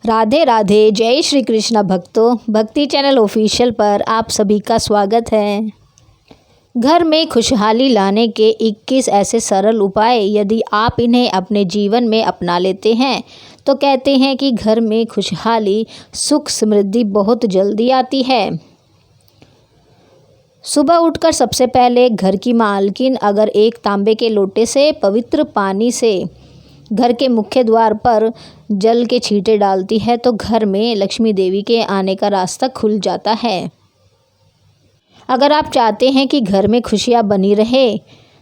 राधे राधे। जय श्री कृष्ण भक्तों, भक्ति चैनल ऑफिशियल पर आप सभी का स्वागत है। घर में खुशहाली लाने के 21 ऐसे सरल उपाय यदि आप इन्हें अपने जीवन में अपना लेते हैं तो कहते हैं कि घर में खुशहाली, सुख, समृद्धि बहुत जल्दी आती है। सुबह उठकर सबसे पहले घर की मालकिन अगर एक तांबे के लोटे से पवित्र पानी से घर के मुख्य द्वार पर जल के छींटे डालती है तो घर में लक्ष्मी देवी के आने का रास्ता खुल जाता है। अगर आप चाहते हैं कि घर में खुशियां बनी रहे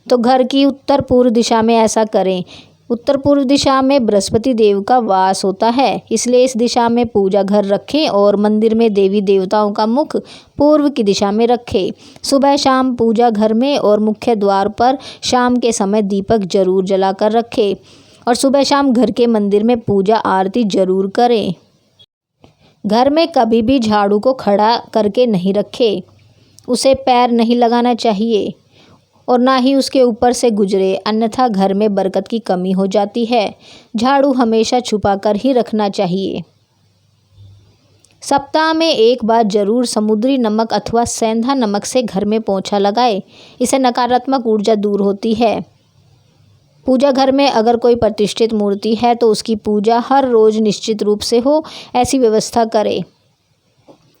तो घर की उत्तर पूर्व दिशा में ऐसा करें। उत्तर पूर्व दिशा में बृहस्पति देव का वास होता है, इसलिए इस दिशा में पूजा घर रखें और मंदिर में देवी देवताओं का मुख पूर्व की दिशा में रखें। सुबह शाम पूजा घर में और मुख्य द्वार पर शाम के समय दीपक जरूर जलाकर रखें और सुबह शाम घर के मंदिर में पूजा आरती जरूर करें। घर में कभी भी झाड़ू को खड़ा करके नहीं रखें, उसे पैर नहीं लगाना चाहिए और ना ही उसके ऊपर से गुजरे, अन्यथा घर में बरकत की कमी हो जाती है। झाड़ू हमेशा छुपा कर ही रखना चाहिए। सप्ताह में एक बार जरूर समुद्री नमक अथवा सेंधा नमक से घर में पोंछा लगाए, इससे नकारात्मक ऊर्जा दूर होती है। पूजा घर में अगर कोई प्रतिष्ठित मूर्ति है तो उसकी पूजा हर रोज निश्चित रूप से हो, ऐसी व्यवस्था करें।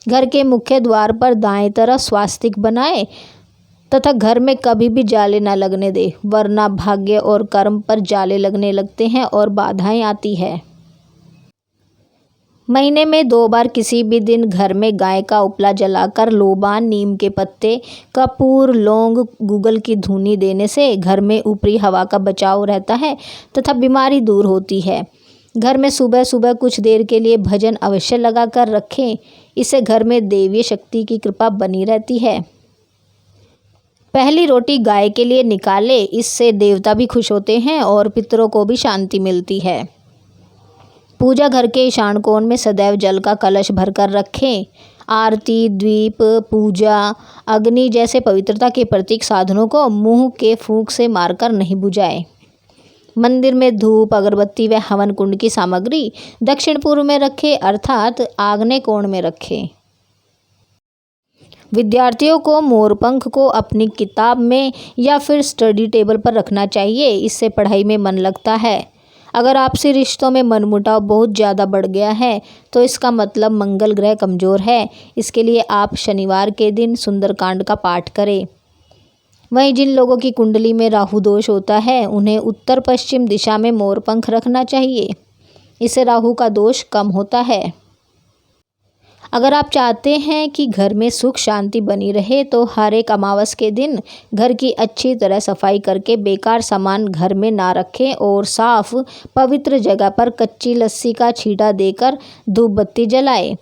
घर के मुख्य द्वार पर दाएं तरफ स्वास्तिक बनाएं तथा घर में कभी भी जाले न लगने दें, वरना भाग्य और कर्म पर जाले लगने लगते हैं और बाधाएं आती है। महीने में 2 बार किसी भी दिन घर में गाय का उपला जलाकर लोबान, नीम के पत्ते, कपूर, लौंग, गूगल की धूनी देने से घर में ऊपरी हवा का बचाव रहता है तथा बीमारी दूर होती है। घर में सुबह सुबह कुछ देर के लिए भजन अवश्य लगा कर रखें, इससे घर में देवीय शक्ति की कृपा बनी रहती है। पहली रोटी गाय के लिए निकालें, इससे देवता भी खुश होते हैं और पितरों को भी शांति मिलती है। पूजा घर के ईशान कोण में सदैव जल का कलश भरकर रखें। आरती, दीप, पूजा, अग्नि जैसे पवित्रता के प्रतीक साधनों को मुंह के फूंक से मारकर नहीं बुझाएं। मंदिर में धूप, अगरबत्ती व हवन कुंड की सामग्री दक्षिण पूर्व में रखें, अर्थात आग्नेय कोण में रखें। विद्यार्थियों को मोरपंख को अपनी किताब में या फिर स्टडी टेबल पर रखना चाहिए, इससे पढ़ाई में मन लगता है। अगर आपसी रिश्तों में मनमुटाव बहुत ज़्यादा बढ़ गया है तो इसका मतलब मंगल ग्रह कमज़ोर है। इसके लिए आप शनिवार के दिन सुंदरकांड का पाठ करें। वहीं जिन लोगों की कुंडली में राहु दोष होता है उन्हें उत्तर पश्चिम दिशा में मोरपंख रखना चाहिए, इससे राहु का दोष कम होता है। अगर आप चाहते हैं कि घर में सुख शांति बनी रहे तो हर एक अमावस के दिन घर की अच्छी तरह सफाई करके बेकार सामान घर में ना रखें और साफ पवित्र जगह पर कच्ची लस्सी का छींटा देकर धूप बत्ती जलाएं।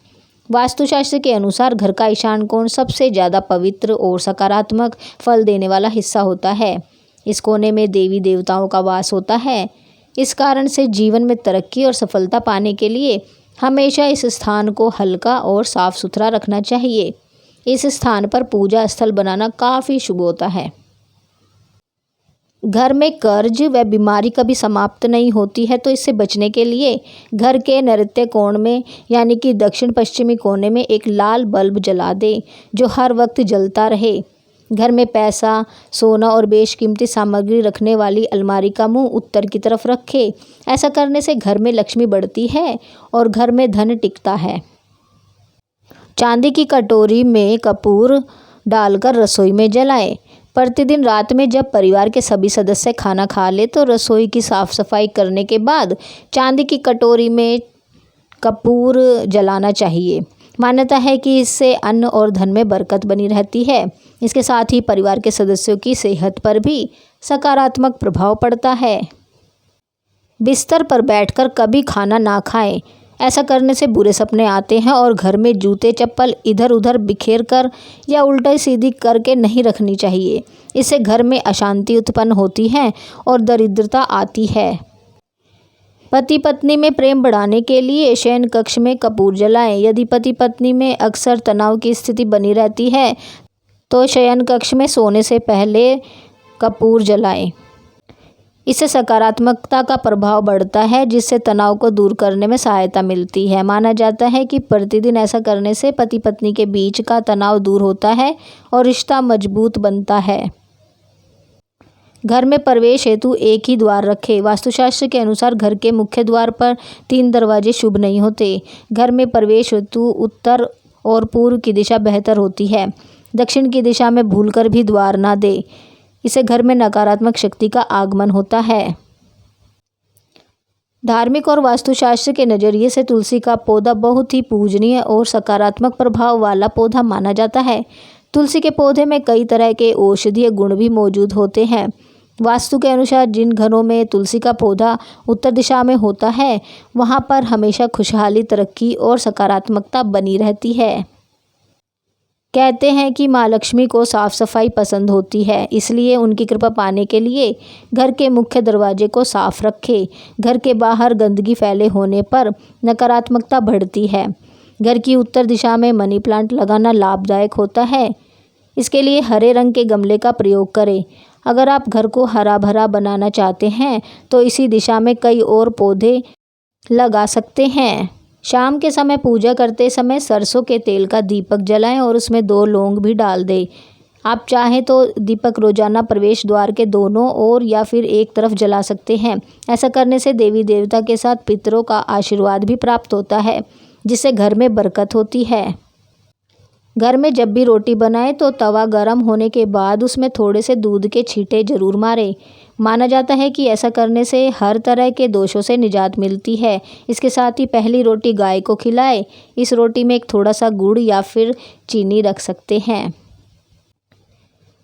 वास्तुशास्त्र के अनुसार घर का ईशान कोण सबसे ज़्यादा पवित्र और सकारात्मक फल देने वाला हिस्सा होता है। इस कोने में देवी देवताओं का वास होता है। इस कारण से जीवन में तरक्की और सफलता पाने के लिए हमेशा इस स्थान को हल्का और साफ सुथरा रखना चाहिए। इस स्थान पर पूजा स्थल बनाना काफ़ी शुभ होता है। घर में कर्ज व बीमारी कभी समाप्त नहीं होती है, तो इससे बचने के लिए घर के नैऋत्य कोण में यानी कि दक्षिण पश्चिमी कोने में एक लाल बल्ब जला दें जो हर वक्त जलता रहे। घर में पैसा, सोना और बेशकीमती सामग्री रखने वाली अलमारी का मुंह उत्तर की तरफ रखें। ऐसा करने से घर में लक्ष्मी बढ़ती है और घर में धन टिकता है। चांदी की कटोरी में कपूर डालकर रसोई में जलाएं। प्रतिदिन रात में जब परिवार के सभी सदस्य खाना खा ले तो रसोई की साफ सफाई करने के बाद चांदी की कटोरी में कपूर जलाना चाहिए। मान्यता है कि इससे अन्न और धन में बरकत बनी रहती है। इसके साथ ही परिवार के सदस्यों की सेहत पर भी सकारात्मक प्रभाव पड़ता है। बिस्तर पर बैठकर कभी खाना ना खाएं, ऐसा करने से बुरे सपने आते हैं और घर में जूते चप्पल इधर उधर बिखेर कर या उल्टा सीधी करके नहीं रखनी चाहिए। इससे घर में अशांति उत्पन्न होती है और दरिद्रता आती है। पति पत्नी में प्रेम बढ़ाने के लिए शयन कक्ष में कपूर जलाएं। यदि पति पत्नी में अक्सर तनाव की स्थिति बनी रहती है तो शयन कक्ष में सोने से पहले कपूर जलाएं। इससे सकारात्मकता का प्रभाव बढ़ता है, जिससे तनाव को दूर करने में सहायता मिलती है। माना जाता है कि प्रतिदिन ऐसा करने से पति पत्नी के बीच का तनाव दूर होता है और रिश्ता मजबूत बनता है। घर में प्रवेश हेतु एक ही द्वार रखें। वास्तुशास्त्र के अनुसार घर के मुख्य द्वार पर 3 दरवाजे शुभ नहीं होते। घर में प्रवेश हेतु उत्तर और पूर्व की दिशा बेहतर होती है। दक्षिण की दिशा में भूलकर भी द्वार ना दे। इससे घर में नकारात्मक शक्ति का आगमन होता है। धार्मिक और वास्तुशास्त्र के नज़रिए से तुलसी का पौधा बहुत ही पूजनीय और सकारात्मक प्रभाव वाला पौधा माना जाता है। तुलसी के पौधे में कई तरह के औषधीय गुण भी मौजूद होते हैं। वास्तु के अनुसार जिन घरों में तुलसी का पौधा उत्तर दिशा में होता है, वहां पर हमेशा खुशहाली, तरक्की और सकारात्मकता बनी रहती है। कहते हैं कि माँ लक्ष्मी को साफ सफाई पसंद होती है, इसलिए उनकी कृपा पाने के लिए घर के मुख्य दरवाजे को साफ रखें। घर के बाहर गंदगी फैले होने पर नकारात्मकता बढ़ती है। घर की उत्तर दिशा में मनी प्लांट लगाना लाभदायक होता है। इसके लिए हरे रंग के गमले का प्रयोग करें। अगर आप घर को हरा भरा बनाना चाहते हैं तो इसी दिशा में कई और पौधे लगा सकते हैं। शाम के समय पूजा करते समय सरसों के तेल का दीपक जलाएं और उसमें 2 लौंग भी डाल दें। आप चाहें तो दीपक रोजाना प्रवेश द्वार के दोनों ओर या फिर एक तरफ जला सकते हैं। ऐसा करने से देवी देवता के साथ पितरों का आशीर्वाद भी प्राप्त होता है, जिससे घर में बरकत होती है। घर में जब भी रोटी बनाएं तो तवा गर्म होने के बाद उसमें थोड़े से दूध के छींटे जरूर मारें। माना जाता है कि ऐसा करने से हर तरह के दोषों से निजात मिलती है। इसके साथ ही पहली रोटी गाय को खिलाएं। इस रोटी में एक थोड़ा सा गुड़ या फिर चीनी रख सकते हैं।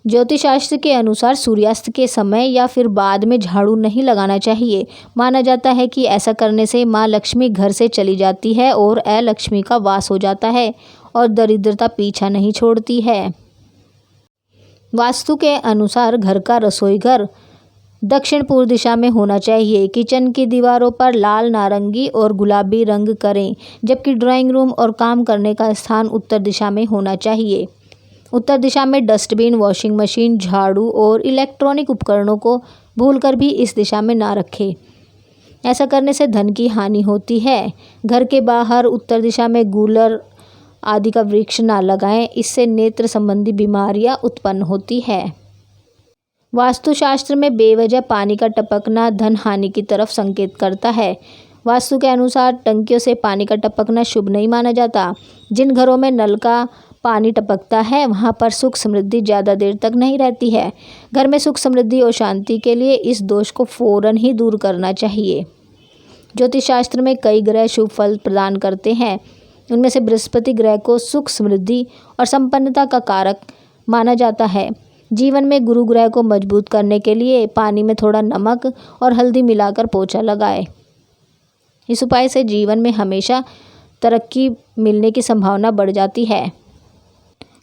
ज्योतिष शास्त्र के अनुसार सूर्यास्त के समय या फिर बाद में झाड़ू नहीं लगाना चाहिए। माना जाता है कि ऐसा करने से माँ लक्ष्मी घर से चली जाती है और अलक्ष्मी का वास हो जाता है और दरिद्रता पीछा नहीं छोड़ती है। वास्तु के अनुसार घर का रसोई घर दक्षिण पूर्व दिशा में होना चाहिए। किचन की दीवारों पर लाल, नारंगी और गुलाबी रंग करें, जबकि ड्राइंग रूम और काम करने का स्थान उत्तर दिशा में होना चाहिए। उत्तर दिशा में डस्टबिन, वॉशिंग मशीन, झाड़ू और इलेक्ट्रॉनिक उपकरणों को भूलकर भी इस दिशा में ना रखें। ऐसा करने से धन की हानि होती है। घर के बाहर उत्तर दिशा में गूलर आदि का वृक्ष ना लगाएं, इससे नेत्र संबंधी बीमारियां उत्पन्न होती है। वास्तुशास्त्र में बेवजह पानी का टपकना धन हानि की तरफ संकेत करता है। वास्तु के अनुसार टंकियों से पानी का टपकना शुभ नहीं माना जाता। जिन घरों में नल का पानी टपकता है वहां पर सुख समृद्धि ज़्यादा देर तक नहीं रहती है। घर में सुख समृद्धि और शांति के लिए इस दोष को फौरन ही दूर करना चाहिए। ज्योतिष शास्त्र में कई ग्रह शुभ फल प्रदान करते हैं। उनमें से बृहस्पति ग्रह को सुख, समृद्धि और संपन्नता का कारक माना जाता है। जीवन में गुरु ग्रह को मजबूत करने के लिए पानी में थोड़ा नमक और हल्दी मिलाकर पोछा लगाएं। इस उपाय से जीवन में हमेशा तरक्की मिलने की संभावना बढ़ जाती है।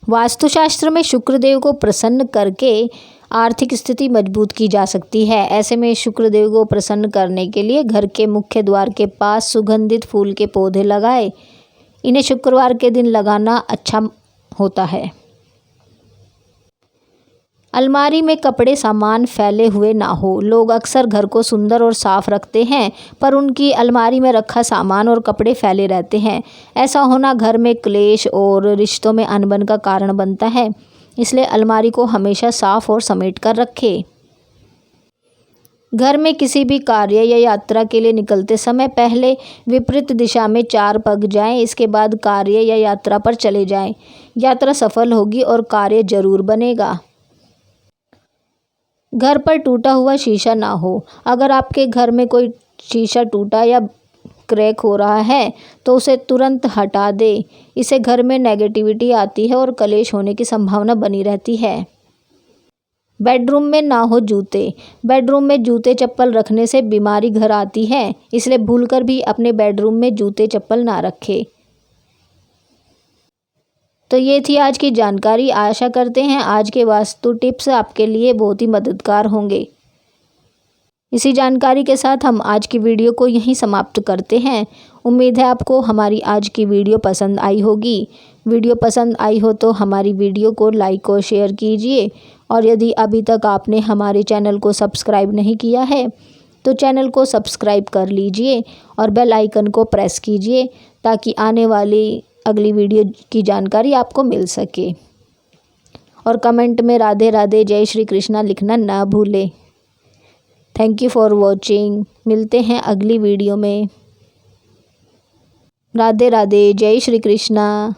वास्तुशास्त्र में शुक्रदेव को प्रसन्न करके आर्थिक स्थिति मजबूत की जा सकती है। ऐसे में शुक्रदेव को प्रसन्न करने के लिए घर के मुख्य द्वार के पास सुगंधित फूल के पौधे लगाएं। इन्हें शुक्रवार के दिन लगाना अच्छा होता है। अलमारी में कपड़े सामान फैले हुए ना हो। लोग अक्सर घर को सुंदर और साफ रखते हैं, पर उनकी अलमारी में रखा सामान और कपड़े फैले रहते हैं। ऐसा होना घर में क्लेश और रिश्तों में अनबन का कारण बनता है। इसलिए अलमारी को हमेशा साफ और समेट कर रखें। घर में किसी भी कार्य या यात्रा के लिए निकलते समय पहले विपरीत दिशा में 4 पग जाएं। इसके बाद कार्य या यात्रा पर चले जाएं। यात्रा सफल होगी और कार्य जरूर बनेगा। घर पर टूटा हुआ शीशा ना हो। अगर आपके घर में कोई शीशा टूटा या क्रैक हो रहा है तो उसे तुरंत हटा दें। इससे घर में नेगेटिविटी आती है और कलेश होने की संभावना बनी रहती है। बेडरूम में ना हो जूते। बेडरूम में जूते चप्पल रखने से बीमारी घर आती है, इसलिए भूलकर भी अपने बेडरूम में जूते चप्पल ना रखें। तो ये थी आज की जानकारी। आशा करते हैं आज के वास्तु टिप्स आपके लिए बहुत ही मददगार होंगे। इसी जानकारी के साथ हम आज की वीडियो को यहीं समाप्त करते हैं। उम्मीद है आपको हमारी आज की वीडियो पसंद आई होगी। वीडियो पसंद आई हो तो हमारी वीडियो को लाइक और शेयर कीजिए, और यदि अभी तक आपने हमारे चैनल को सब्सक्राइब नहीं किया है तो चैनल को सब्सक्राइब कर लीजिए और बेल आइकन को प्रेस कीजिए ताकि आने वाली अगली वीडियो की जानकारी आपको मिल सके। और कमेंट में राधे राधे जय श्री कृष्णा लिखना ना भूलें। Thank you for watching. मिलते हैं अगली वीडियो में। राधे राधे जय श्री कृष्णा।